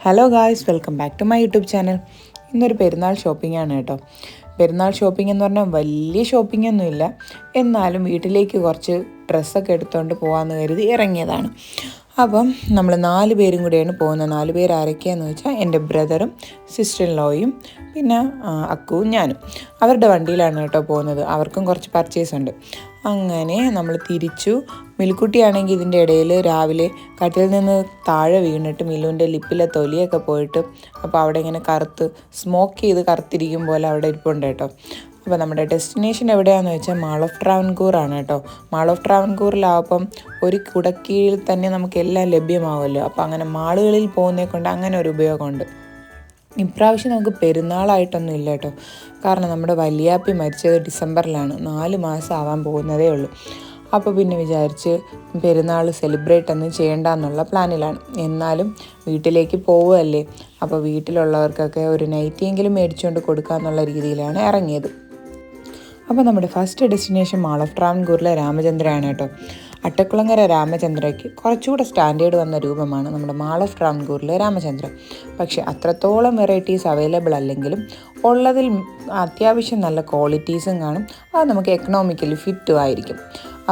Hello guys, welcome back to my YouTube channel. ഇന്നൊരു Perunnal shopping ആണ് കേട്ടോ. പെരുന്നാൾ ഷോപ്പിംഗ് എന്ന് പറഞ്ഞാൽ വലിയ ഷോപ്പിംഗ് ഒന്നുമില്ല, എന്നാലും വീട്ടിലേക്ക് കുറച്ച് ഡ്രസ്സൊക്കെ എടുത്തുകൊണ്ട് പോകാമെന്ന് കരുതി ഇറങ്ങിയതാണ്. അപ്പം നമ്മൾ 4 പേരും കൂടെയാണ് പോകുന്നത്. 4 പേര് ആരൊക്കെയാണെന്ന് വെച്ചാൽ എൻ്റെ ബ്രദറും സിസ്റ്റർ ഇൻ ലോയും പിന്നെ അക്കുവും ഞാനും. അവരുടെ വണ്ടിയിലാണ് കേട്ടോ പോകുന്നത്. അവർക്കും കുറച്ച് പർച്ചേസ് ഉണ്ട്. അങ്ങനെ നമ്മൾ തിരിച്ചു. മിൽക്കുട്ടിയാണെങ്കിൽ ഇതിൻ്റെ ഇടയിൽ രാവിലെ കട്ടിൽ നിന്ന് താഴെ വീണിട്ട് മിലുവിൻ്റെ ലിപ്പിലെ തൊലിയൊക്കെ പോയിട്ട് അപ്പോൾ അവിടെ ഇങ്ങനെ സ്മോക്ക് ചെയ്ത് കറുത്തിരിക്കും പോലെ അവിടെ ഇരിപ്പുണ്ട് കേട്ടോ. അപ്പോൾ നമ്മുടെ ഡെസ്റ്റിനേഷൻ എവിടെയാണെന്ന് വെച്ചാൽ മാൾ ഓഫ് ട്രാവൻകൂർ ആണ് കേട്ടോ. മാൾ ഓഫ് ട്രാവൻകൂറിലാവുമ്പം ഒരു കുടക്കീഴിൽ തന്നെ നമുക്ക് എല്ലാം ലഭ്യമാവുമല്ലോ. അപ്പോൾ അങ്ങനെ മാളുകളിൽ പോകുന്നതിനെ കൊണ്ട് അങ്ങനെ ഒരു ഉപയോഗമുണ്ട്. ഇപ്രാവശ്യം നമുക്ക് പെരുന്നാളായിട്ടൊന്നും ഇല്ല കേട്ടോ. കാരണം നമ്മുടെ വലിയാപ്പി മരിച്ചത് ഡിസംബറിലാണ്. 4 മാസം ആവാൻ പോകുന്നതേ ഉള്ളൂ. അപ്പോൾ പിന്നെ വിചാരിച്ച് പെരുന്നാൾ സെലിബ്രേറ്റ് ഒന്നും ചെയ്യേണ്ട എന്നുള്ള പ്ലാനിലാണ്. എന്നാലും വീട്ടിലേക്ക് പോവുകയല്ലേ, അപ്പോൾ വീട്ടിലുള്ളവർക്കൊക്കെ ഒരു നൈറ്റിയെങ്കിലും മേടിച്ചുകൊണ്ട് കൊടുക്കാമെന്നുള്ള രീതിയിലാണ് ഇറങ്ങിയത്. അപ്പോൾ നമ്മുടെ ഫസ്റ്റ് ഡെസ്റ്റിനേഷൻ മാൾ ഓഫ് ട്രാവൻകൂറിലെ രാമചന്ദ്രയാണ് കേട്ടോ. അട്ടക്കുളങ്ങര രാമചന്ദ്രയ്ക്ക് കുറച്ചുകൂടെ സ്റ്റാൻഡേർഡ് വന്ന രൂപമാണ് നമ്മുടെ മാൾ ഓഫ് ട്രാവൻകൂറിലെ രാമചന്ദ്ര. പക്ഷേ അത്രത്തോളം വെറൈറ്റീസ് അവൈലബിൾ അല്ലെങ്കിലും ഉള്ളതിൽ അത്യാവശ്യം നല്ല ക്വാളിറ്റീസും കാണും. അത് നമുക്ക് എക്കണോമിക്കലി ഫിറ്റും ആയിരിക്കും.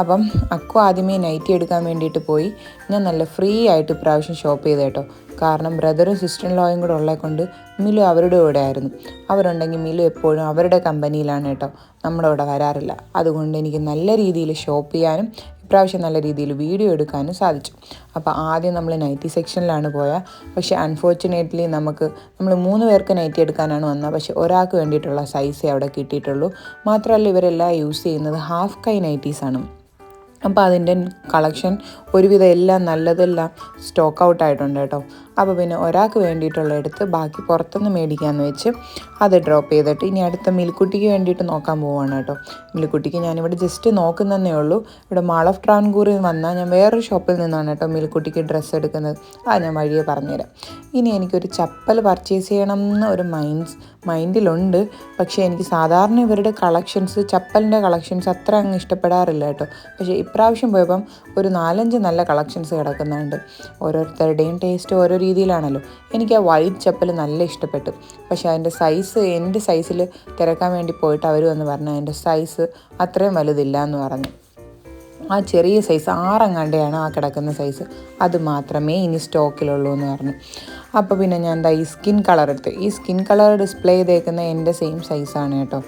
അപ്പം അക്കു ആദ്യമേ നൈറ്റി എടുക്കാൻ വേണ്ടിയിട്ട് പോയി. ഞാൻ നല്ല ഫ്രീ ആയിട്ട് ഇപ്രാവശ്യം ഷോപ്പ് ചെയ്ത് കേട്ടോ. കാരണം ബ്രദറും സിസ്റ്റർ ഇൻ ലോയും കൂടെ ഉള്ളത് കൊണ്ട് മിലു അവരുടെ കൂടെ ആയിരുന്നു. അവരുണ്ടെങ്കിൽ മിലു എപ്പോഴും അവരുടെ കമ്പനിയിലാണ് കേട്ടോ, നമ്മുടെ കൂടെ വരാറില്ല. അതുകൊണ്ട് എനിക്ക് നല്ല രീതിയിൽ ഷോപ്പ് ചെയ്യാനും ഇപ്രാവശ്യം നല്ല രീതിയിൽ വീഡിയോ എടുക്കാനും സാധിച്ചു. അപ്പോൾ ആദ്യം നമ്മൾ നൈറ്റി സെക്ഷനിലാണ് പോയത്. പക്ഷേ അൺഫോർച്ചുനേറ്റ്ലി നമ്മൾ 3 പേർക്ക് നൈറ്റി എടുക്കാനാണ് വന്നത്. പക്ഷേ ഒരാൾക്ക് വേണ്ടിയിട്ടുള്ള സൈസേ അവിടെ കിട്ടിയിട്ടുള്ളൂ. മാത്രമല്ല ഇവരെല്ലാം യൂസ് ചെയ്യുന്നത് ഹാഫ് കൈ നൈറ്റീസാണ്. അപ്പോൾ അതിൻ്റെ കളക്ഷൻ ഒരുവിധം എല്ലാം നല്ലതെല്ലാം സ്റ്റോക്ക് ഔട്ട് ആയിട്ടുണ്ട് കേട്ടോ. അപ്പോൾ പിന്നെ ഒരാൾക്ക് വേണ്ടിയിട്ടുള്ള എടുത്ത് ബാക്കി പുറത്തുനിന്ന് മേടിക്കാമെന്ന് വെച്ച് അത് ഡ്രോപ്പ് ചെയ്തിട്ട് ഇനി അടുത്ത മിൽക്കുട്ടിക്ക് വേണ്ടിയിട്ട് നോക്കാൻ പോവുകയാണ് കേട്ടോ. മിൽക്കുട്ടിക്ക് ഞാനിവിടെ ജസ്റ്റ് നോക്കുന്നതേ ഉള്ളൂ. ഇവിടെ മാൾ ഓഫ് ട്രാവൻകൂറിൽ വന്നാൽ ഞാൻ വേറൊരു ഷോപ്പിൽ നിന്നാണ് കേട്ടോ മിൽക്കുട്ടിക്ക് ഡ്രസ്സ് എടുക്കുന്നത്. അത് ഞാൻ വഴിയെ പറഞ്ഞുതരാം. ഇനി എനിക്കൊരു ചപ്പൽ പർച്ചേസ് ചെയ്യണം എന്ന ഒരു മൈൻഡിലുണ്ട്. പക്ഷേ എനിക്ക് സാധാരണ ഇവരുടെ ചപ്പലിൻ്റെ കളക്ഷൻസ് അത്ര അങ്ങ് ഇഷ്ടപ്പെടാറില്ല കേട്ടോ. പക്ഷേ ഇപ്രാവശ്യം പോയപ്പം ഒരു 4-5 നല്ല കളക്ഷൻസ് കിടക്കുന്നുണ്ട്. ഓരോരുത്തരുടെയും ടേസ്റ്റ് ഓരോ രീതിയിലാണല്ലോ. എനിക്ക് ആ വൈറ്റ് ചപ്പൽ നല്ല ഇഷ്ടപ്പെട്ടു. പക്ഷേ അതിൻ്റെ സൈസ് എൻ്റെ സൈസിൽ തിരക്കാൻ വേണ്ടി പോയിട്ട് അവർ വന്ന് പറഞ്ഞു അതിൻ്റെ സൈസ് അത്രയും വലുതില്ല എന്ന് പറഞ്ഞു. ആ ചെറിയ സൈസ് 6 എങ്ങാണ്ടെയാണ് ആ കിടക്കുന്ന സൈസ്, അത് മാത്രമേ ഇനി സ്റ്റോക്കിലുള്ളൂ എന്ന് പറഞ്ഞു. അപ്പോൾ പിന്നെ ഞാൻ ഈ സ്കിൻ കളർ എടുത്ത്. ഈ സ്കിൻ കളർ ഡിസ്പ്ലേ ചെയ്തേക്കുന്ന എൻ്റെ സെയിം സൈസാണ് കേട്ടോ.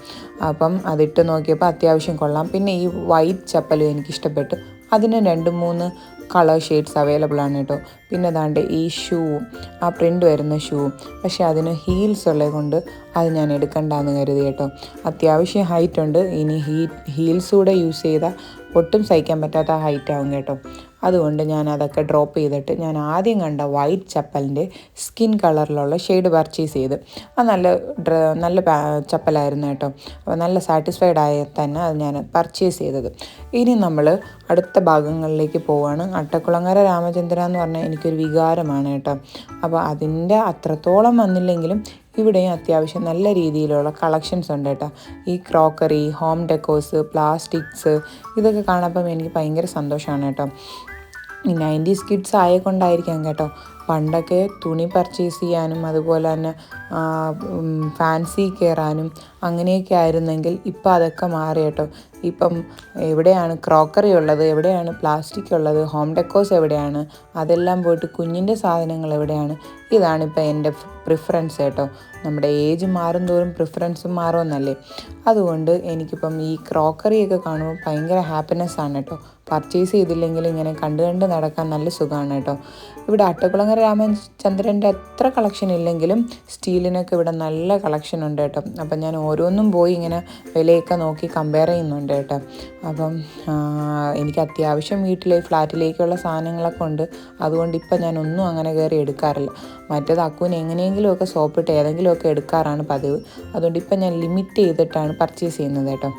അപ്പം അതിട്ട് നോക്കിയപ്പോൾ അത്യാവശ്യം കൊള്ളാം. പിന്നെ ഈ വൈറ്റ് ചപ്പലും എനിക്കിഷ്ടപ്പെട്ടു. അതിന് 2-3 കളർ ഷെയ്ഡ്സ് അവൈലബിൾ ആണ് കേട്ടോ. പിന്നെ അതാണ്ട് ഈ ഷൂവും ആ പ്രിൻ്റ് വരുന്ന ഷൂവും, പക്ഷേ അതിന് ഹീൽസ് ഉള്ളത് കൊണ്ട് അത് ഞാൻ എടുക്കണ്ടെന്ന് കരുതി കേട്ടോ. അത്യാവശ്യം ഹൈറ്റ് ഉണ്ട്. ഇനി ഹീൽസ് കൂടെ യൂസ് ചെയ്താൽ ഒട്ടും സഹിക്കാൻ പറ്റാത്ത ഹൈറ്റ് ആവും കേട്ടോ. അതുകൊണ്ട് ഞാൻ അതൊക്കെ ഡ്രോപ്പ് ചെയ്തിട്ട് ഞാൻ ആദ്യം കണ്ട വൈറ്റ് ചപ്പലിൻ്റെ സ്കിൻ കളറിലുള്ള ഷെയ്ഡ് പർച്ചേസ് ചെയ്ത്. അത് നല്ല ചപ്പലായിരുന്നു കേട്ടോ. അപ്പോൾ നല്ല സാറ്റിസ്ഫൈഡ് ആയ തന്നെ അത് ഞാൻ പർച്ചേസ് ചെയ്തത്. ഇനി നമ്മൾ അടുത്ത ഭാഗങ്ങളിലേക്ക് പോവുകയാണ്. അട്ടക്കുളങ്ങര രാമചന്ദ്ര എന്ന് പറഞ്ഞാൽ എനിക്കൊരു വികാരമാണ് കേട്ടോ. അപ്പോൾ അതിൻ്റെ അത്രത്തോളം വന്നില്ലെങ്കിലും ഇവിടെയും അത്യാവശ്യം നല്ല രീതിയിലുള്ള കളക്ഷൻസ് ഉണ്ട് കേട്ടോ. ഈ ക്രോക്കറി, ഹോം ഡെക്കോസ്, പ്ലാസ്റ്റിക്സ് ഇതൊക്കെ കാണുമ്പം എനിക്ക് ഭയങ്കര സന്തോഷമാണ് കേട്ടോ. ഈ 90s കിഡ്സ് ആയതുകൊണ്ടായിരിക്കാം കേട്ടോ. പണ്ടൊക്കെ തുണി പർച്ചേസ് ചെയ്യാനും അതുപോലെ തന്നെ ഫാൻസി കയറാനും അങ്ങനെയൊക്കെ ആയിരുന്നെങ്കിൽ ഇപ്പം അതൊക്കെ മാറി കേട്ടോ. ഇപ്പം എവിടെയാണ് ക്രോക്കറി ഉള്ളത്, എവിടെയാണ് പ്ലാസ്റ്റിക് ഉള്ളത്, ഹോം ഡെക്കോസ് എവിടെയാണ്, അതെല്ലാം പോയിട്ട് കുഞ്ഞിൻ്റെ സാധനങ്ങൾ എവിടെയാണ്. ഇതാണിപ്പോൾ എൻ്റെ പ്രിഫറൻസ് കേട്ടോ. നമ്മുടെ ഏജ് മാറും തോറും പ്രിഫറൻസും മാറുമെന്നല്ലേ. അതുകൊണ്ട് എനിക്കിപ്പം ഈ ക്രോക്കറിയൊക്കെ കാണുമ്പോൾ ഭയങ്കര ഹാപ്പിനെസ്സാണ് കേട്ടോ. പർച്ചേസ് ചെയ്തില്ലെങ്കിൽ ഇങ്ങനെ കണ്ട് നടക്കാൻ നല്ല സുഖമാണ് കേട്ടോ. ഇവിടെ അട്ടക്കുളങ്ങര രാമചന്ദ്രൻ്റെ അത്ര കളക്ഷൻ ഇല്ലെങ്കിലും സ്റ്റീലിനൊക്കെ ഇവിടെ നല്ല കളക്ഷൻ ഉണ്ട് കേട്ടോ. അപ്പം ഞാൻ ഓരോന്നും പോയി ഇങ്ങനെ വിലയൊക്കെ നോക്കി കമ്പയർ ചെയ്യുന്നുണ്ട് കേട്ടോ. അപ്പം എനിക്ക് അത്യാവശ്യം ഫ്ലാറ്റിലേക്കുള്ള സാധനങ്ങളൊക്കെ ഉണ്ട്. അതുകൊണ്ട് ഇപ്പം ഞാനൊന്നും അങ്ങനെ കയറി എടുക്കാറില്ല. മറ്റേത് അക്കുവിന് എങ്ങനെയെങ്കിലുമൊക്കെ സോപ്പിട്ട് ഏതെങ്കിലുമൊക്കെ എടുക്കാറാണ് പതിവ്. അതുകൊണ്ട് ഇപ്പം ഞാൻ ലിമിറ്റ് ചെയ്തിട്ടാണ് പർച്ചേസ് ചെയ്യുന്നത് കേട്ടോ.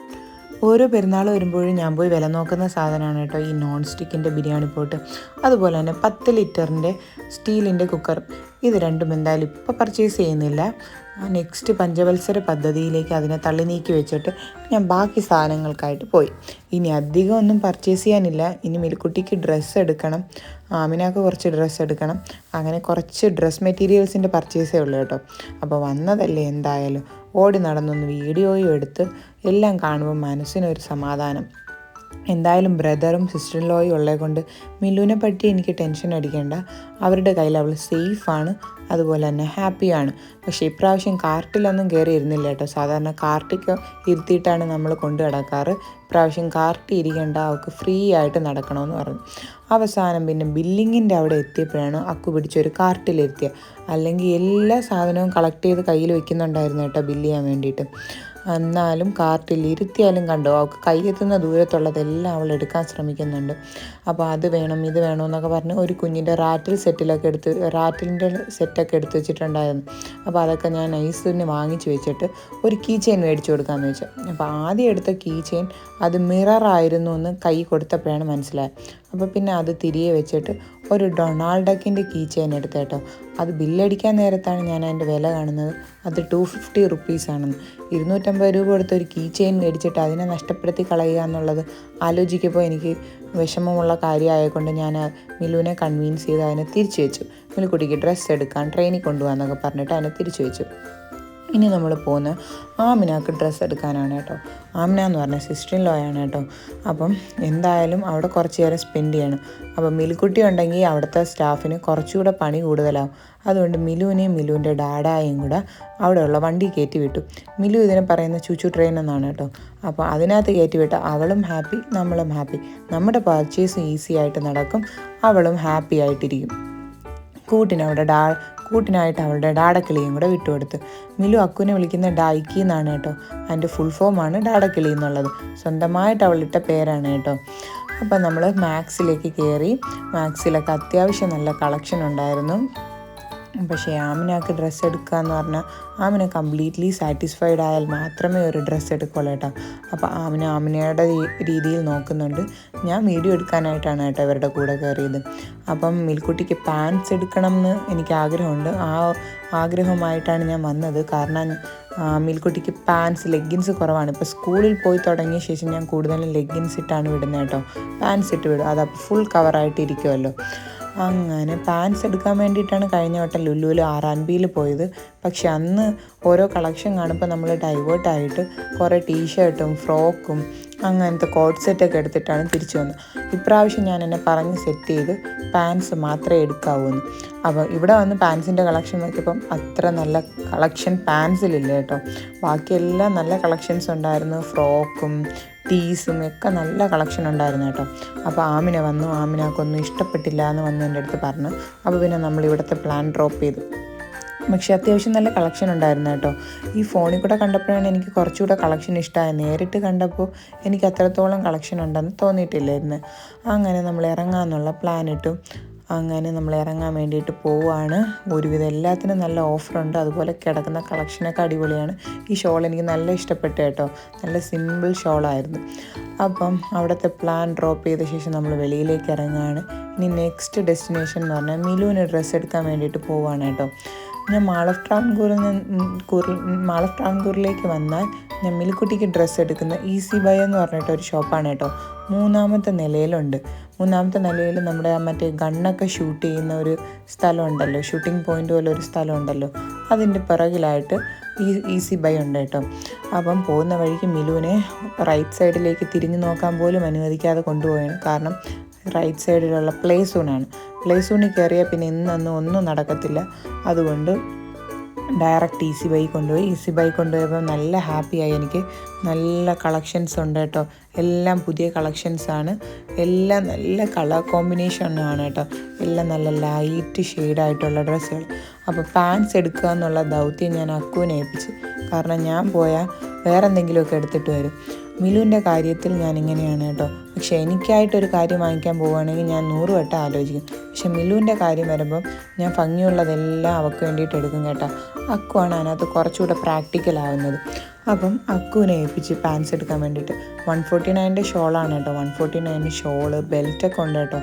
ഓരോ പെരുന്നാൾ വരുമ്പോഴും ഞാൻ പോയി വില നോക്കുന്ന സാധനമാണ് കേട്ടോ ഈ നോൺ സ്റ്റിക്കിൻ്റെ ബിരിയാണി പോട്ട്. അതുപോലെ തന്നെ 10 ലിറ്ററിൻ്റെ സ്റ്റീലിൻ്റെ കുക്കർ. ഇത് രണ്ടും എന്തായാലും ഇപ്പോൾ പർച്ചേസ് ചെയ്യുന്നില്ല. നെക്സ്റ്റ് പഞ്ചവത്സര പദ്ധതിയിലേക്ക് അതിനെ തള്ളി നീക്കി വെച്ചിട്ട് ഞാൻ ബാക്കി സാധനങ്ങൾക്കായിട്ട് പോയി. ഇനി അധികം ഒന്നും പർച്ചേസ് ചെയ്യാനില്ല. ഇനി മിൽക്കുട്ടിക്ക് ഡ്രസ്സ് എടുക്കണം, ആമിനാക്ക് കുറച്ച് ഡ്രസ്സ് എടുക്കണം. അങ്ങനെ കുറച്ച് ഡ്രസ് മെറ്റീരിയൽസിൻ്റെ പർച്ചേസേ ഉള്ളൂ കേട്ടോ. അപ്പോൾ വന്നതല്ലേ, എന്തായാലും ഓടി നടന്നൊന്ന് വീഡിയോയും എടുത്ത് എല്ലാം കാണുമ്പോൾ മനസ്സിനൊരു സമാധാനം. എന്തായാലും ബ്രദറും സിസ്റ്റർ ലോയും ഉള്ളത് കൊണ്ട് മിലുവിനെ പറ്റി എനിക്ക് ടെൻഷൻ അടിക്കേണ്ട. അവരുടെ കയ്യിൽ അവൾ സേഫാണ്, അതുപോലെ തന്നെ ഹാപ്പിയാണ്. പക്ഷേ ഇപ്രാവശ്യം കാർട്ടിലൊന്നും കയറി ഇരുന്നില്ല കേട്ടോ. സാധാരണ കാർട്ടിക്ക് ഇരുത്തിയിട്ടാണ് നമ്മൾ കൊണ്ടു കിടക്കാറ്. ഇപ്രാവശ്യം കാർട്ടി ഇരിക്കേണ്ട, അവൾക്ക് ഫ്രീ ആയിട്ട് നടക്കണമെന്ന് പറഞ്ഞു. അവസാനം പിന്നെ ബില്ലിങ്ങിൻ്റെ അവിടെ എത്തിയപ്പോഴാണ് അക്കു പിടിച്ചൊരു കാർട്ടിലിരുത്തിയത്. അല്ലെങ്കിൽ എല്ലാ സാധനവും കളക്ട് ചെയ്ത് കയ്യിൽ വെക്കുന്നുണ്ടായിരുന്നു കേട്ടോ ബില്ല് ചെയ്യാൻ വേണ്ടിയിട്ട്. എന്നാലും കാർട്ടിൽ ഇരുത്തിയാലും കണ്ടോ, അവൾക്ക് കയ്യെത്തുന്ന ദൂരത്തുള്ളതെല്ലാം അവൾ എടുക്കാൻ ശ്രമിക്കുന്നുണ്ട്. അപ്പോൾ അത് വേണം ഇത് വേണമെന്നൊക്കെ പറഞ്ഞ് ഒരു കുഞ്ഞിൻ്റെ റാറ്റിലിൻ്റെ സെറ്റൊക്കെ എടുത്ത് വെച്ചിട്ടുണ്ടായിരുന്നു. അപ്പോൾ അതൊക്കെ ഞാൻ നൈസിന് വാങ്ങിച്ച് വെച്ചിട്ട് ഒരു കീ ചെയിൻ മേടിച്ചു കൊടുക്കാമെന്ന് വെച്ചു. അപ്പോൾ ആദ്യം എടുത്ത കീ ചെയിൻ അത് മിററായിരുന്നു എന്ന് കൈ കൊടുത്തപ്പോഴാണ് മനസ്സിലായത്. അപ്പോൾ പിന്നെ അത് തിരികെ വെച്ചിട്ട് ഒരു ഡൊണാൾഡ് ഡക്കിൻ്റെ കീ ചെയിൻ എടുത്ത കേട്ടോ. അത് ബില്ലടിക്കാൻ നേരത്താണ് ഞാൻ അതിൻ്റെ വില കാണുന്നത്. അത് 250 റുപ്പീസാണെന്ന്. 250 രൂപ കൊടുത്ത് ഒരു കീ ചെയിൻ മേടിച്ചിട്ട് അതിനെ നഷ്ടപ്പെടുത്തി കളയുക എന്നുള്ളത് ആലോചിക്കുമ്പോൾ എനിക്ക് വിഷമമുള്ള കാര്യമായതുകൊണ്ട് ഞാൻ മിലുവിനെ കൺവിൻസ് ചെയ്ത് അതിനെ തിരിച്ചു വെച്ചു. മിലുക്കുട്ടിക്ക് ഡ്രസ്സ് എടുക്കാൻ ട്രെയിനിൽ കൊണ്ടുപോകാമെന്നൊക്കെ പറഞ്ഞിട്ട് അതിനെ തിരിച്ചു വെച്ചു. ഇനി നമ്മൾ പോകുന്നത് ആമിനാക്ക് ഡ്രസ്സ് എടുക്കാനാണ് കേട്ടോ. ആമിന എന്ന് പറഞ്ഞ സിസ്റ്റർ ഇൻ ലോയാണ് കേട്ടോ. അപ്പം എന്തായാലും അവിടെ കുറച്ച് നേരം സ്പെൻഡ് ചെയ്യണം. അപ്പം മിലുക്കുട്ടി ഉണ്ടെങ്കിൽ അവിടുത്തെ സ്റ്റാഫിന് കുറച്ചുകൂടെ പണി കൂടുതലാവും. അതുകൊണ്ട് മിലുവിനെയും മിലുവിൻ്റെ ഡാഡായും കൂടെ അവിടെയുള്ള വണ്ടി കയറ്റി വിട്ടു. മിലു ഇതിനെ പറയുന്ന ചൂച്ചു ട്രെയിൻ എന്നാണ് കേട്ടോ. അപ്പോൾ അതിനകത്ത് കയറ്റി വിട്ട അവളും ഹാപ്പി, നമ്മളും ഹാപ്പി. നമ്മുടെ പർച്ചേസ് ഈസി ആയിട്ട് നടക്കും, അവളും ഹാപ്പി ആയിട്ടിരിക്കും. കൂട്ടിനായിട്ട് അവളുടെ ഡാഡക്കിളിയും കൂടെ വിട്ടുകൊടുത്ത്. മിലു അക്കുവിനെ വിളിക്കുന്ന ഡായിക്കി എന്നാണ് കേട്ടോ. അതിൻ്റെ ഫുൾ ഫോമാണ് ഡാഡക്കിളി എന്നുള്ളത്. സ്വന്തമായിട്ട് അവളിട്ട പേരാണ് കേട്ടോ. അപ്പം നമ്മൾ മാക്സിലേക്ക് കയറി. മാക്സിലൊക്കെ അത്യാവശ്യം നല്ല കളക്ഷൻ ഉണ്ടായിരുന്നു. പക്ഷേ ആമിനാക്ക് ഡ്രസ്സ് എടുക്കുക എന്ന് പറഞ്ഞാൽ ആമിന കംപ്ലീറ്റ്ലി സാറ്റിസ്ഫൈഡ് ആയാൽ മാത്രമേ ഒരു ഡ്രസ്സ് എടുക്കുള്ളൂ കേട്ടോ. അപ്പോൾ ആമിനയുടെ രീതിയിൽ നോക്കുന്നുണ്ട്. ഞാൻ വീഡിയോ എടുക്കാനായിട്ടാണ് കേട്ടോ ഇവരുടെ കൂടെ കയറിയത്. അപ്പം മിൽക്കുട്ടിക്ക് പാൻസ് എടുക്കണം എന്ന് എനിക്ക് ആഗ്രഹമുണ്ട്. ആ ആഗ്രഹമായിട്ടാണ് ഞാൻ വന്നത്. കാരണം മിൽക്കുട്ടിക്ക് ലെഗ്ഗിൻസ് കുറവാണ്. ഇപ്പോൾ സ്കൂളിൽ പോയി തുടങ്ങിയ ശേഷം ഞാൻ കൂടുതലും ലെഗ്ഗിൻസ് ഇട്ടാണ് വിടുന്നത് കേട്ടോ. പാൻസ് ഇട്ട് വിടും, അതപ്പോൾ ഫുൾ കവറായിട്ടിരിക്കുമല്ലോ. അങ്ങനെ പാൻസ് എടുക്കാൻ വേണ്ടിയിട്ടാണ് കഴിഞ്ഞ വട്ടം ലുലുവിൽ R&Bയിൽ പോയത്. പക്ഷെ അന്ന് ഓരോ കളക്ഷൻ കാണുമ്പോൾ നമ്മൾ ഡൈവേർട്ടായിട്ട് കുറേ ടീഷർട്ടും ഫ്രോക്കും അങ്ങനത്തെ കോട്ട് സെറ്റൊക്കെ എടുത്തിട്ടാണ് തിരിച്ചു വന്നത്. ഇപ്രാവശ്യം ഞാൻ എന്നെ പറഞ്ഞ് സെറ്റ് ചെയ്ത് പാൻസ് മാത്രമേ എടുക്കാവൂന്ന്. അപ്പോൾ ഇവിടെ വന്ന് പാൻസിൻ്റെ കളക്ഷൻ നോക്കിയപ്പം അത്ര നല്ല കളക്ഷൻ പാൻസിലില്ല കേട്ടോ. ബാക്കിയെല്ലാം നല്ല കളക്ഷൻസ് ഉണ്ടായിരുന്നു. ഫ്രോക്കും ടീസും ഒക്കെ നല്ല കളക്ഷൻ ഉണ്ടായിരുന്നു കേട്ടോ. അപ്പോൾ ആമിന വന്നു. ആമിനക്കൊന്നും ഇഷ്ടപ്പെട്ടില്ല എന്ന് വന്ന് എൻ്റെ അടുത്ത് പറഞ്ഞു. അപ്പോൾ പിന്നെ നമ്മൾ ഇവിടുത്തെ പ്ലാൻ ഡ്രോപ്പ് ചെയ്തു. പക്ഷേ അത്യാവശ്യം നല്ല കളക്ഷൻ ഉണ്ടായിരുന്നു കേട്ടോ. ഈ ഫോണിൽ കൂടെ കണ്ടപ്പോഴാണ് എനിക്ക് കുറച്ചുകൂടെ കളക്ഷൻ ഇഷ്ടമായത്. നേരിട്ട് കണ്ടപ്പോൾ എനിക്ക് അത്രത്തോളം കളക്ഷൻ ഉണ്ടെന്ന് തോന്നിയിട്ടില്ലായിരുന്നു. അങ്ങനെ നമ്മൾ ഇറങ്ങാമെന്നുള്ള പ്ലാൻ ഇട്ടു. അങ്ങനെ നമ്മൾ ഇറങ്ങാൻ വേണ്ടിയിട്ട് പോവുകയാണ്. ഒരുവിധം എല്ലാത്തിനും നല്ല ഓഫറുണ്ട്. അതുപോലെ കിടക്കുന്ന കളക്ഷനൊക്കെ അടിപൊളിയാണ്. ഈ ഷോൾ എനിക്ക് നല്ല ഇഷ്ടപ്പെട്ടു കേട്ടോ. നല്ല സിമ്പിൾ ഷോളായിരുന്നു. അപ്പം അവിടുത്തെ പ്ലാൻ ഡ്രോപ്പ് ചെയ്ത ശേഷം നമ്മൾ വെളിയിലേക്ക് ഇറങ്ങുകയാണ്. ഇനി നെക്സ്റ്റ് ഡെസ്റ്റിനേഷൻ എന്ന് പറഞ്ഞാൽ മിലുവിന് ഡ്രസ്സ് എടുക്കാൻ വേണ്ടിയിട്ട് പോവുകയാണ് കേട്ടോ. ഞാൻ മാൾ ഓഫ് ട്രാവൻകൂറിലേക്ക് വന്നാൽ ഞാൻ മിൽക്കുട്ടിക്ക് ഡ്രസ്സ് എടുക്കുന്ന ഈസി ബൈ എന്ന് പറഞ്ഞിട്ടൊരു ഷോപ്പാണ് കേട്ടോ. 3ാമത്തെ നിലയിലുണ്ട്. 3ാമത്തെ നിലയിൽ നമ്മുടെ മറ്റേ ഗണ്ണൊക്കെ ഷൂട്ട് ചെയ്യുന്ന ഒരു സ്ഥലമുണ്ടല്ലോ, ഷൂട്ടിംഗ് പോയിൻ്റ് പോലെ ഒരു സ്ഥലമുണ്ടല്ലോ, അതിൻ്റെ പിറകിലായിട്ട് ഈസി ബൈ ഉണ്ട് കേട്ടോ. അപ്പം പോകുന്ന വഴിക്ക് മിലുവിനെ റൈറ്റ് സൈഡിലേക്ക് തിരിഞ്ഞു നോക്കാൻ പോലും അനുവദിക്കാതെ കൊണ്ടുപോവുകയാണ്. കാരണം റൈറ്റ് സൈഡിലുള്ള പ്ലേ സോണിൽ കയറിയാൽ പിന്നെ ഇന്നൊന്നും ഒന്നും നടക്കത്തില്ല. അതുകൊണ്ട് ഡയറക്റ്റ് ഈസി ബൈ കൊണ്ടുപോയപ്പോൾ നല്ല ഹാപ്പിയായി. എനിക്ക് നല്ല കളക്ഷൻസ് ഉണ്ട് കേട്ടോ. എല്ലാം പുതിയ കളക്ഷൻസാണ്. എല്ലാം നല്ല കളർ കോമ്പിനേഷനാണ് കേട്ടോ. എല്ലാം നല്ല ലൈറ്റ് ഷെയ്ഡായിട്ടുള്ള ഡ്രസ്സുകൾ. അപ്പോൾ പാൻസ് എടുക്കുക എന്നുള്ള ദൗത്യം ഞാൻ അക്കുവിനെ ഏൽപ്പിച്ച്. കാരണം ഞാൻ പോയാൽ വേറെ എന്തെങ്കിലുമൊക്കെ എടുത്തിട്ട് വരും. മിലുവിൻ്റെ കാര്യത്തിൽ ഞാൻ ഇങ്ങനെയാണ് കേട്ടോ. പക്ഷേ എനിക്കായിട്ടൊരു കാര്യം വാങ്ങിക്കാൻ പോവുകയാണെങ്കിൽ ഞാൻ 100 വട്ടം ആലോചിക്കും. പക്ഷെ മിലുവിൻ്റെ കാര്യം വരുമ്പം ഞാൻ ഭംഗിയുള്ളതെല്ലാം അവൾക്ക് വേണ്ടിയിട്ട് എടുക്കും കേട്ടോ. അക്കുവാണ് അതിനകത്ത് കുറച്ചുകൂടെ പ്രാക്ടിക്കലാവുന്നത്. അപ്പം അക്കുവിനെ ഏൽപ്പിച്ച് പാൻസ് എടുക്കാൻ വേണ്ടിയിട്ട് 149 ഷോളാണ് കേട്ടോ. 149 ഷോള്, ബെൽറ്റൊക്കെ ഉണ്ട് കേട്ടോ.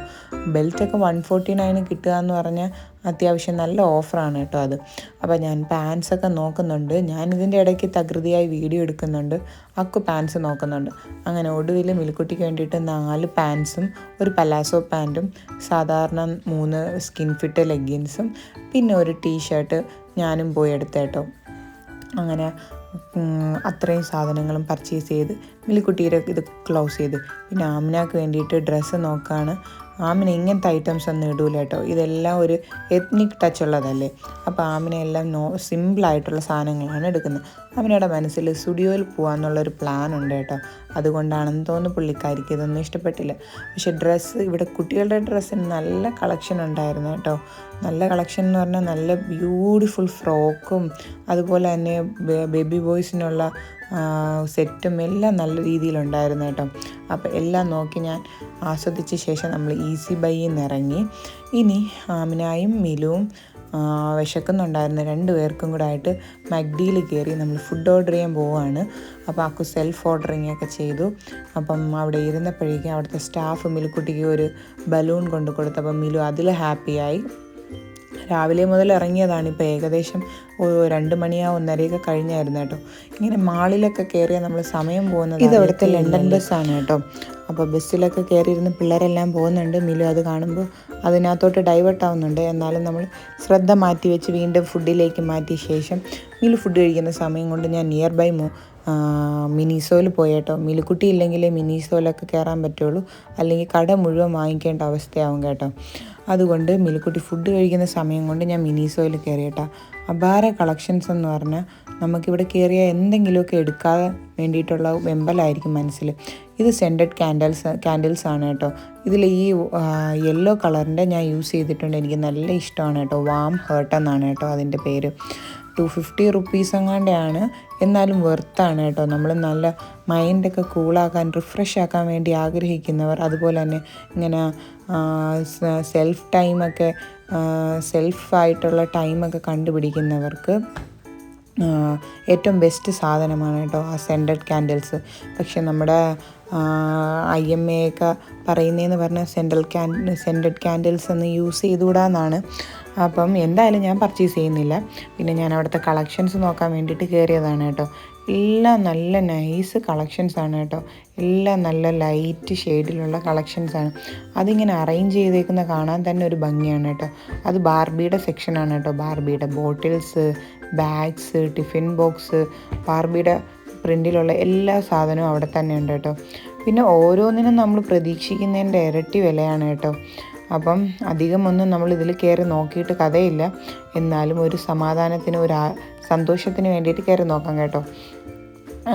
ബെൽറ്റൊക്കെ 149 കിട്ടുക എന്ന് പറഞ്ഞാൽ അത്യാവശ്യം നല്ല ഓഫറാണ് കേട്ടോ അത്. അപ്പോൾ ഞാൻ പാൻസൊക്കെ നോക്കുന്നുണ്ട്. ഞാനിതിൻ്റെ ഇടയ്ക്ക് തകൃതിയായി വീഡിയോ എടുക്കുന്നുണ്ട്, അക്കു പാൻസ് നോക്കുന്നുണ്ട്. അങ്ങനെ ഒടുവിൽ മിൽക്കുട്ടിക്ക് വേണ്ടിയിട്ട് 4 പാൻസും ഒരു പലാസോ പാൻറ്റും സാധാരണ 3 സ്കിൻ ഫിറ്റ് ലെഗിൻസും പിന്നെ ഒരു ടീഷർട്ട് ഞാനും പോയി എടുത്തേട്ടോ. അങ്ങനെ അത്രയും സാധനങ്ങളും പർച്ചേസ് ചെയ്ത് മിലിക്കുട്ടിയുടെ ഇത് ക്ലോസ് ചെയ്ത്. പിന്നെ ആമിനാക്ക് വേണ്ടിയിട്ട് ഡ്രസ്സ് നോക്കുകയാണ്. ആമിന ഇങ്ങനത്തെ ഐറ്റംസ് ഒന്നും ഇടൂല കേട്ടോ. ഇതെല്ലാം ഒരു എത്നിക് ടച്ച് ഉള്ളതല്ലേ. അപ്പോൾ ആമിന എല്ലാം സിമ്പിളായിട്ടുള്ള സാധനങ്ങളാണ് എടുക്കുന്നത്. ആമിനയുടെ മനസ്സിൽ സ്റ്റുഡിയോയിൽ പോകാമെന്നുള്ളൊരു പ്ലാൻ ഉണ്ട് കേട്ടോ. അതുകൊണ്ടാണെന്ന് തോന്നുന്നു പുള്ളിക്കാരിക്ക് ഇതൊന്നും ഇഷ്ടപ്പെട്ടില്ല. പക്ഷേ ഡ്രസ്സ് ഇവിടെ കുട്ടികളുടെ ഡ്രസ്സിന് നല്ല കളക്ഷൻ ഉണ്ടായിരുന്നു കേട്ടോ. നല്ല കളക്ഷൻ എന്ന് പറഞ്ഞാൽ നല്ല ബ്യൂട്ടിഫുൾ ഫ്രോക്കും അതുപോലെ തന്നെ ബേബി ബോയ്സിനുള്ള സെറ്റും എല്ലാം നല്ല രീതിയിലുണ്ടായിരുന്നു കേട്ടോ. അപ്പോൾ എല്ലാം നോക്കി ഞാൻ ആസ്വദിച്ച ശേഷം നമ്മൾ ഈസി ബൈയിൽ നിന്ന് ഇറങ്ങി. ഇനി ആമിനായും മിലുവും വിശക്കുന്നുണ്ടായിരുന്നു. 2 പേർക്കും കൂടെ ആയിട്ട് മക്ഡിയിൽ കയറി നമ്മൾ ഫുഡ് ഓർഡർ ചെയ്യാൻ പോവുകയാണ്. അപ്പോൾ ആക്കു സെൽഫ് ഓർഡറിങ് ഒക്കെ ചെയ്തു. അപ്പം അവിടെ ഇരുന്നപ്പോഴേക്കും അവിടുത്തെ സ്റ്റാഫ് മിലുക്കുട്ടിക്ക് ഒരു ബലൂൺ കൊണ്ട് കൊടുത്തപ്പോൾ മിലു അതിൽ ഹാപ്പിയായി. രാവിലെ മുതൽ ഇറങ്ങിയതാണ്. ഇപ്പോൾ ഏകദേശം 2 മണിയോ 1:30 കഴിഞ്ഞായിരുന്നു കേട്ടോ. ഇങ്ങനെ മാളിലൊക്കെ കയറിയാൽ നമ്മൾ സമയം പോകുന്നത്. ഇത് അവിടുത്തെ ലണ്ടൻ ബസ്സാണ് കേട്ടോ. അപ്പോൾ ബസ്സിലൊക്കെ കയറിയിരുന്ന് പിള്ളേരെല്ലാം പോകുന്നുണ്ട്. മിലു അത് കാണുമ്പോൾ അതിനകത്തോട്ട് ഡൈവേർട്ട് ആവുന്നുണ്ട്. എന്നാലും നമ്മൾ ശ്രദ്ധ മാറ്റി വെച്ച് വീണ്ടും ഫുഡിലേക്ക് മാറ്റിയ ശേഷം മിലു ഫുഡ് കഴിക്കുന്ന സമയം കൊണ്ട് ഞാൻ നിയർ ബൈ മിനിസോയിൽ പോയി കേട്ടോ. മിലുക്കുട്ടി ഇല്ലെങ്കിലേ മിനിസോയിലൊക്കെ കയറാൻ പറ്റുള്ളൂ, അല്ലെങ്കിൽ കട മുഴുവൻ വാങ്ങിക്കേണ്ട അവസ്ഥയാവും കേട്ടോ. അതുകൊണ്ട് മിലുക്കുട്ടി ഫുഡ് കഴിക്കുന്ന സമയം കൊണ്ട് ഞാൻ മിനിസോയിൽ കയറി കേട്ടോ. അപാര കളക്ഷൻസ് എന്ന് പറഞ്ഞാൽ നമുക്കിവിടെ കയറിയാൽ എന്തെങ്കിലുമൊക്കെ എടുക്കാൻ വേണ്ടിയിട്ടുള്ള വെമ്പലായിരിക്കും മനസ്സിൽ. ഇത് സെൻറ്റഡ് ക്യാൻഡിൽസ് ആണ് കേട്ടോ. ഇതിൽ ഈ യെല്ലോ കളറിൻ്റെ ഞാൻ യൂസ് ചെയ്തിട്ടുണ്ട്. എനിക്ക് നല്ല ഇഷ്ടമാണ് കേട്ടോ. വാം ഹേർട്ട് എന്നാണ് കേട്ടോ അതിൻ്റെ പേര്. 250 റുപ്പീസ് എങ്ങാണ്ടാണ്, എന്നാലും വെർത്താണ് കേട്ടോ. നമ്മൾ നല്ല മൈൻഡൊക്കെ കൂളാക്കാൻ റിഫ്രഷ് ആക്കാൻ വേണ്ടി ആഗ്രഹിക്കുന്നവർ, അതുപോലെ തന്നെ ഇങ്ങനെ സെൽഫായിട്ടുള്ള ടൈമൊക്കെ കണ്ടുപിടിക്കുന്നവർക്ക് ഏറ്റവും ബെസ്റ്റ് സാധനമാണ് കേട്ടോ ആ സെൻറ്റഡ് ക്യാൻഡിൽസ്. പക്ഷെ നമ്മുടെ IMA ഒക്കെ പറയുന്നതെന്ന് പറഞ്ഞാൽ സെൻറ്റഡ് ക്യാൻഡിൽസ് ഒന്ന് യൂസ് ചെയ്തുകൂടാന്നാണ്. അപ്പം എന്തായാലും ഞാൻ പർച്ചേസ് ചെയ്യുന്നില്ല. പിന്നെ ഞാൻ അവിടുത്തെ കളക്ഷൻസ് നോക്കാൻ വേണ്ടിയിട്ട് കയറിയതാണ് കേട്ടോ. എല്ലാം നല്ല നൈസ് കളക്ഷൻസാണ് കേട്ടോ. എല്ലാം നല്ല ലൈറ്റ് ഷെയ്ഡിലുള്ള കളക്ഷൻസാണ്. അതിങ്ങനെ അറേഞ്ച് ചെയ്തേക്കുന്ന കാണാൻ തന്നെ ഒരു ഭംഗിയാണ് കേട്ടോ. അത് ബാർബിയുടെ സെക്ഷനാണ് കേട്ടോ. ബാർബിയുടെ ബോട്ടിൽസ്, ബാഗ്സ്, ടിഫിൻ ബോക്സ്, ബാർബിയുടെ പ്രിൻറ്റിലുള്ള എല്ലാ സാധനവും അവിടെ തന്നെ ഉണ്ട് കേട്ടോ. പിന്നെ ഓരോന്നിനും നമ്മൾ പ്രതീക്ഷിക്കുന്നതിൻ്റെ ഇരട്ടി വിലയാണ് കേട്ടോ. അപ്പം അധികമൊന്നും നമ്മൾ ഇതിൽ കയറി നോക്കിയിട്ട് കഥയില്ല. എന്നാലും ഒരു സമാധാനത്തിന് സന്തോഷത്തിന് വേണ്ടിയിട്ട് കയറി നോക്കാം കേട്ടോ.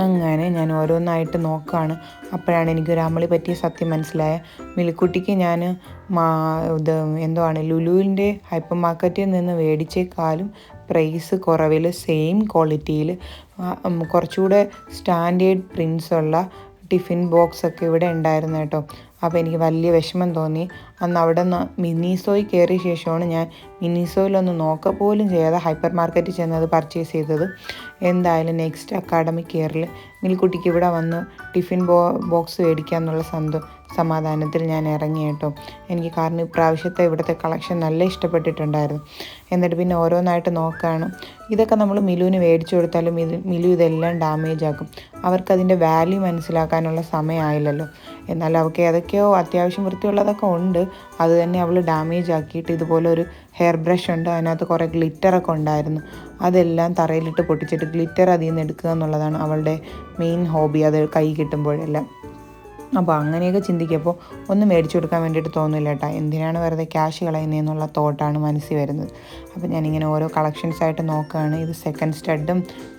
അങ്ങനെ ഞാൻ ഓരോന്നായിട്ട് നോക്കുകയാണ്. അപ്പോഴാണ് എനിക്കൊരു അമളി പറ്റിയ സത്യം മനസ്സിലായ. മിലിക്കുട്ടിക്ക് ഞാൻ ലുലുവിൻ്റെ ഹൈപ്പർ മാർക്കറ്റിൽ നിന്ന് മേടിച്ചേക്കാളും പ്രൈസ് കുറവിൽ സെയിം ക്വാളിറ്റിയിൽ കുറച്ചുകൂടെ സ്റ്റാൻഡേർഡ് പ്രിൻസുള്ള ടിഫിൻ ബോക്സൊക്കെ ഇവിടെ ഉണ്ടായിരുന്നു കേട്ടോ. അപ്പോൾ എനിക്ക് വലിയ വിഷമം തോന്നി. അന്ന് അവിടെ നിന്ന് മിനിസോയിൽ കയറിയ ശേഷമാണ് ഞാൻ മിനിസോയിലൊന്ന് നോക്കുക പോലും ചെയ്യാതെ ഹൈപ്പർ മാർക്കറ്റിൽ ചെന്നത് പർച്ചേസ് ചെയ്തത്. എന്തായാലും നെക്സ്റ്റ് അക്കാഡമിക് ഇയറിൽ മിൽക്കുട്ടിക്ക് ഇവിടെ വന്ന് ടിഫിൻ ബോക്സ് മേടിക്കാമെന്നുള്ള സമാധാനത്തിൽ ഞാൻ ഇറങ്ങി കേട്ടോ. എനിക്ക് കാരണം ഇപ്രാവശ്യത്തെ ഇവിടുത്തെ കളക്ഷൻ നല്ല ഇഷ്ടപ്പെട്ടിട്ടുണ്ടായിരുന്നു. എന്നിട്ട് പിന്നെ ഓരോന്നായിട്ട് നോക്കുകയാണ്. ഇതൊക്കെ നമ്മൾ മിലുവിന് മേടിച്ചു കൊടുത്താലും മിലു ഇതെല്ലാം ഡാമേജ് ആക്കും. അവർക്കതിൻ്റെ വാല്യൂ മനസ്സിലാക്കാനുള്ള സമയമായില്ലല്ലോ. എന്നാൽ അവൾക്ക് ഏതൊക്കെയോ അത്യാവശ്യം വൃത്തിയുള്ളതൊക്കെ ഉണ്ട്. അത് തന്നെ അവൾ ഡാമേജ് ആക്കിയിട്ട് ഇതുപോലെ ഒരു ഹെയർ ബ്രഷ് ഉണ്ട്, അതിനകത്ത് കുറേ ഗ്ലിറ്ററൊക്കെ ഉണ്ടായിരുന്നു. അതെല്ലാം തറയിലിട്ട് പൊട്ടിച്ചിട്ട് ഗ്ലിറ്റർ അതിൽ നിന്ന് എടുക്കുക എന്നുള്ളതാണ് അവളുടെ മെയിൻ ഹോബി, അത് കൈ കിട്ടുമ്പോഴെല്ലാം. അപ്പോൾ അങ്ങനെയൊക്കെ ചിന്തിക്കുമ്പോൾ ഒന്നും മേടിച്ചു കൊടുക്കാൻ വേണ്ടിയിട്ട് തോന്നില്ല കേട്ടോ. എന്തിനാണ് വെറുതെ ക്യാഷ് കളയുന്നതെന്നുള്ള തോട്ടാണ് മനസ്സിൽ വരുന്നത്. അപ്പോൾ ഞാനിങ്ങനെ ഓരോ കളക്ഷൻസായിട്ട് നോക്കുകയാണ്. ഇത് സെക്കൻഡ്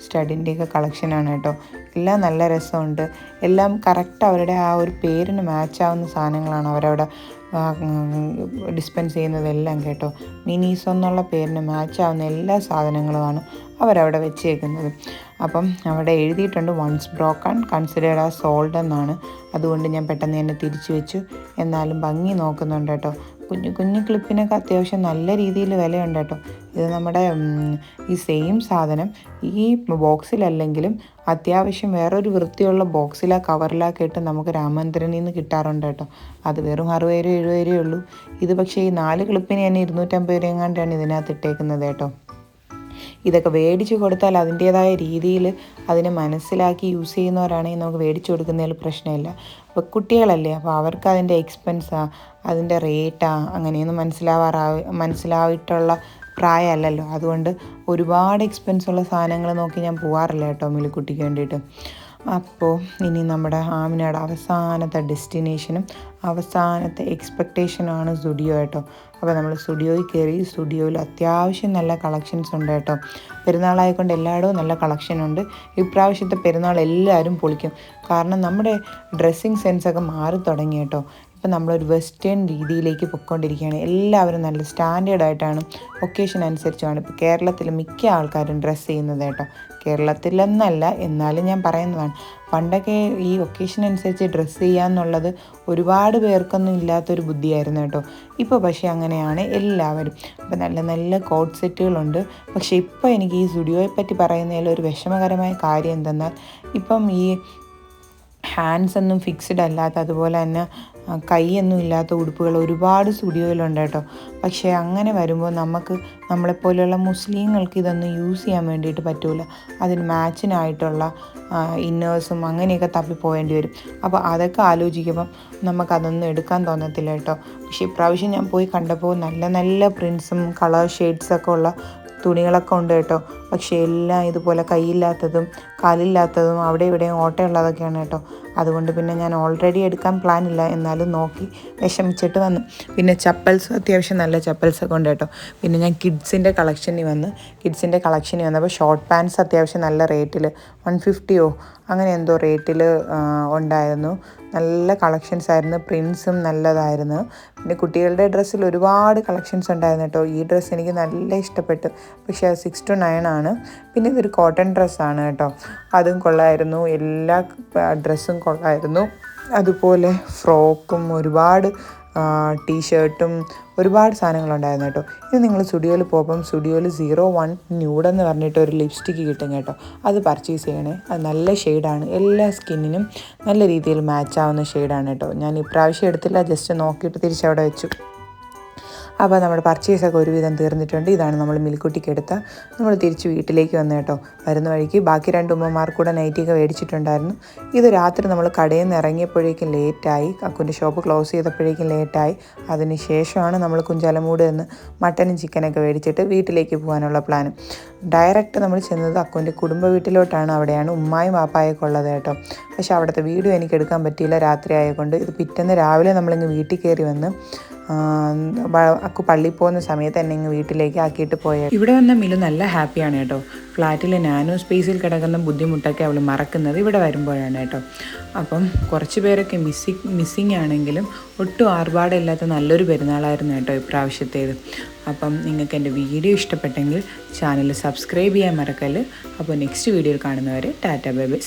സ്റ്റഡിൻ്റെയൊക്കെ കളക്ഷനാണ് കേട്ടോ. എല്ലാം നല്ല രസമുണ്ട്. എല്ലാം കറക്റ്റ് അവരുടെ ആ ഒരു പേരിന് മാച്ചാവുന്ന സാധനങ്ങളാണ് അവരവിടെ ഡിസ്പെൻസ് ചെയ്യുന്നതെല്ലാം കേട്ടോ. മിനീസോ എന്നുള്ള പേരിന് മാച്ചാവുന്ന എല്ലാ സാധനങ്ങളുമാണ് അവരവിടെ വെച്ചേക്കുന്നത്. അപ്പം അവിടെ എഴുതിയിട്ടുണ്ട് once broken considered as sold എന്നാണ്. അതുകൊണ്ട് ഞാൻ പെട്ടെന്ന് തന്നെ തിരിച്ചു വെച്ചു. എന്നാലും ഭംഗി നോക്കുന്നുണ്ട് കേട്ടോ. കുഞ്ഞു കുഞ്ഞു ക്ലിപ്പിനൊക്കെ അത്യാവശ്യം നല്ല രീതിയിൽ വിലയുണ്ട് കേട്ടോ. ഇത് നമ്മുടെ ഈ സെയിം സാധനം ഈ ബോക്സിലല്ലെങ്കിലും അത്യാവശ്യം വേറൊരു വൃത്തിയുള്ള കവറിലൊക്കെ ഇട്ട് നമുക്ക് രാമചന്ദ്രനിൽ നിന്ന് കിട്ടാറുണ്ട് കേട്ടോ. അത് വെറും 60 രൂപ 70 രൂപയേ ഉള്ളൂ. ഇത് പക്ഷേ ഈ 4 ക്ലിപ്പിന് തന്നെ 250 രൂപ എങ്ങാണ്ടാണ് ഇതിനകത്ത് ഇട്ടേക്കുന്നത് കേട്ടോ. ഇതൊക്കെ മേടിച്ച് കൊടുത്താൽ അതിൻ്റേതായ രീതിയിൽ അതിനെ മനസ്സിലാക്കി യൂസ് ചെയ്യുന്നവരാണെങ്കിൽ നമുക്ക് മേടിച്ച് കൊടുക്കുന്നതിൽ പ്രശ്നമില്ല. അപ്പോൾ കുട്ടികളല്ലേ, അപ്പോൾ അവർക്ക് അതിൻ്റെ എക്സ്പെൻസാണ്, അതിൻ്റെ റേറ്റാണ് അങ്ങനെയൊന്നും മനസ്സിലായിട്ടുള്ള പ്രായമല്ലല്ലോ. അതുകൊണ്ട് ഒരുപാട് എക്സ്പെൻസുള്ള സാധനങ്ങൾ നോക്കി ഞാൻ പോകാറില്ല കേട്ടോ മിലിക്കുട്ടിക്ക് വേണ്ടിയിട്ട്. അപ്പോൾ ഇനി നമ്മുടെ ആമിനയുടെ അവസാനത്തെ ഡെസ്റ്റിനേഷനും അവസാനത്തെ എക്സ്പെക്റ്റേഷനുമാണ് സ്റ്റുഡിയോ കേട്ടോ. അപ്പോൾ നമ്മൾ സ്റ്റുഡിയോയിൽ കയറി. സ്റ്റുഡിയോയിൽ അത്യാവശ്യം നല്ല കളക്ഷൻസ് ഉണ്ട് കേട്ടോ. പെരുന്നാളായതുകൊണ്ട് എല്ലായിടവും നല്ല കളക്ഷനുണ്ട്. ഇപ്രാവശ്യത്തെ പെരുന്നാൾ എല്ലാവരും പൊളിക്കും. കാരണം നമ്മുടെ ഡ്രസ്സിങ് സെൻസൊക്കെ മാറി തുടങ്ങി കേട്ടോ. ഇപ്പം നമ്മളൊരു വെസ്റ്റേൺ രീതിയിലേക്ക് പൊയ്ക്കൊണ്ടിരിക്കുകയാണ്. എല്ലാവരും നല്ല സ്റ്റാൻഡേർഡായിട്ടാണ് ഒക്കേഷൻ അനുസരിച്ചാണ് ഇപ്പോൾ കേരളത്തിൽ മിക്ക ആൾക്കാരും ഡ്രസ്സ് ചെയ്യുന്നത് കേട്ടോ. കേരളത്തിലെന്നല്ല, എന്നാലും ഞാൻ പറയുന്നതാണ്. പണ്ടൊക്കെ ഈ ഒക്കേഷൻ അനുസരിച്ച് ഡ്രസ്സ് ചെയ്യാന്നുള്ളത് ഒരുപാട് പേർക്കൊന്നും ഇല്ലാത്തൊരു ബുദ്ധിയായിരുന്നു കേട്ടോ. ഇപ്പോൾ പക്ഷേ അങ്ങനെയാണ് എല്ലാവരും. അപ്പോൾ നല്ല നല്ല കോട്ട് സെറ്റുകളുണ്ട്. പക്ഷേ ഇപ്പോൾ എനിക്ക് ഈ സ്റ്റുഡിയോയെ പറ്റി പറയുന്നതിൽ ഒരു വിഷമകരമായ കാര്യം എന്തെന്നാൽ ഇപ്പം ഈ ഹാൻഡ്സ് ഒന്നും ഫിക്സ്ഡ് അല്ലാത്ത, അതുപോലെ തന്നെ കൈയൊന്നും ഇല്ലാത്ത ഉടുപ്പുകൾ ഒരുപാട് സ്റ്റുഡിയോയിലുണ്ട് കേട്ടോ. പക്ഷേ അങ്ങനെ വരുമ്പോൾ നമ്മളെപ്പോലെയുള്ള മുസ്ലിങ്ങൾക്ക് ഇതൊന്നും യൂസ് ചെയ്യാൻ വേണ്ടിയിട്ട് പറ്റില്ല. അതിന് മാച്ചിനായിട്ടുള്ള ഇന്നേഴ്സും അങ്ങനെയൊക്കെ തപ്പിപ്പോവേണ്ടി വരും. അപ്പോൾ അതൊക്കെ ആലോചിക്കുമ്പം നമുക്കതൊന്നും എടുക്കാൻ തോന്നത്തില്ല കേട്ടോ. പക്ഷേ ഇപ്രാവശ്യം ഞാൻ പോയി കണ്ടപ്പോൾ നല്ല നല്ല പ്രിൻസും കളർ ഷെയ്ഡ്സൊക്കെ ഉള്ള തുണികളൊക്കെ ഉണ്ട് കേട്ടോ. പക്ഷേ എല്ലാം ഇതുപോലെ കൈയില്ലാത്തതും കാലില്ലാത്തതും അവിടെ ഇവിടെയും ഓട്ടയുള്ളതൊക്കെയാണ് കേട്ടോ. അതുകൊണ്ട് പിന്നെ ഞാൻ ഓൾറെഡി എടുക്കാൻ പ്ലാനില്ല, എന്നാലും നോക്കി വിഷമിച്ചിട്ട് വന്നു. പിന്നെ ചപ്പൽസ് അത്യാവശ്യം നല്ല ചപ്പൽസൊക്കെ ഉണ്ട് കേട്ടോ. പിന്നെ ഞാൻ കിഡ്സിൻ്റെ കളക്ഷനിൽ വന്നപ്പോൾ ഷോർട്ട് പാൻറ്റ്സ് അത്യാവശ്യം നല്ല റേറ്റിൽ 150 അങ്ങനെ എന്തോ റേറ്റിൽ ഉണ്ടായിരുന്നു. നല്ല കളക്ഷൻസ് ആയിരുന്നു. പ്രിൻസും നല്ലതായിരുന്നു. പിന്നെ കുട്ടികളുടെ ഡ്രസ്സിൽ ഒരുപാട് കളക്ഷൻസ് ഉണ്ടായിരുന്നു കേട്ടോ. ഈ ഡ്രസ്സ് എനിക്ക് നല്ല ഇഷ്ടപ്പെട്ടു. പക്ഷേ 6 to 9 ആണ്. പിന്നെ ഇതൊരു കോട്ടൺ ഡ്രസ്സാണ് കേട്ടോ. അതും കൊള്ളായിരുന്നു. എല്ലാ ഡ്രസ്സും കൊള്ളായിരുന്നു. അതുപോലെ ഫ്രോക്കും ഒരുപാട് ടീഷർട്ടും ഒരുപാട് സാധനങ്ങളുണ്ടായിരുന്നു കേട്ടോ. ഇത് നിങ്ങൾ സ്റ്റുഡിയോയിൽ പോകുമ്പം സ്റ്റുഡിയോയിൽ 01 ന്യൂഡ് എന്ന് പറഞ്ഞിട്ട് ഒരു ലിപ്സ്റ്റിക്ക് കിട്ടും കേട്ടോ. അത് പർച്ചേസ് ചെയ്യണേ. അത് നല്ല ഷെയ്ഡാണ്. എല്ലാ സ്കിന്നിനും നല്ല രീതിയിൽ മാച്ചാവുന്ന ഷെയ്ഡാണ് കേട്ടോ. ഞാൻ ഇപ്രാവശ്യം എടുത്തില്ല, ജസ്റ്റ് നോക്കിയിട്ട് തിരിച്ചവിടെ വെച്ചു. അപ്പോൾ നമ്മുടെ പർച്ചേസൊക്കെ ഒരുവിധം തീർന്നിട്ടുണ്ട്. ഇതാണ് നമ്മൾ മിൽക്കുട്ടിക്ക് എടുത്ത. നമ്മൾ തിരിച്ച് വീട്ടിലേക്ക് വന്നു കേട്ടോ. വരുന്ന വഴിക്ക് ബാക്കി 2 ഉമ്മമാർക്ക് കൂടെ നൈറ്റിയൊക്കെ മേടിച്ചിട്ടുണ്ടായിരുന്നു. ഇത് രാത്രി നമ്മൾ കടയിൽ നിന്ന് ഇറങ്ങിയപ്പോഴേക്കും ലേറ്റായി. അക്കുൻ്റെ ഷോപ്പ് ക്ലോസ് ചെയ്തപ്പോഴേക്കും ലേറ്റായി. അതിന് ശേഷമാണ് നമ്മൾ കുഞ്ചാലമൂട് നിന്ന് മട്ടനും ചിക്കനൊക്കെ മേടിച്ചിട്ട് വീട്ടിലേക്ക് പോകാനുള്ള പ്ലാൻ. ഡയറക്റ്റ് നമ്മൾ ചെന്നത് അക്കുൻ്റെ കുടുംബ വീട്ടിലോട്ടാണ്. അവിടെയാണ് ഉമ്മായും വാപ്പായൊക്കെ ഉള്ളത് കേട്ടോ. പക്ഷേ അവിടുത്തെ വീഡിയോ എനിക്ക് എടുക്കാൻ പറ്റിയില്ല, രാത്രി ആയതുകൊണ്ട്. ഇത് പിറ്റേന്ന് രാവിലെ നമ്മളിങ്ങ് വീട്ടിൽ കയറി വന്ന് അക്കു പള്ളിയിൽ പോകുന്ന സമയത്ത് എന്നെ ഇങ്ങ് വീട്ടിലേക്ക് ആക്കിയിട്ട് പോയത്. ഇവിടെ വന്ന മിലു നല്ല ഹാപ്പിയാണ് കേട്ടോ. ഫ്ലാറ്റിലെ നാനോ സ്പേസിൽ കിടക്കുന്ന ബുദ്ധിമുട്ടൊക്കെ അവൾ മറക്കുന്നത് ഇവിടെ വരുമ്പോഴാണ് കേട്ടോ. അപ്പം കുറച്ച് പേരൊക്കെ മിസ്സിങ് ആണെങ്കിലും ഒട്ടും ആർഭാടമില്ലാത്ത നല്ലൊരു പെരുന്നാളായിരുന്നു കേട്ടോ ഇപ്രാവശ്യത്തേത്. അപ്പം നിങ്ങൾക്ക് എൻ്റെ വീഡിയോ ഇഷ്ടപ്പെട്ടെങ്കിൽ ചാനൽ സബ്സ്ക്രൈബ് ചെയ്യാൻ മറക്കല്ല്. അപ്പോൾ നെക്സ്റ്റ് വീഡിയോയിൽ കാണുന്നവരെ ടാറ്റ ബൈ ബൈ.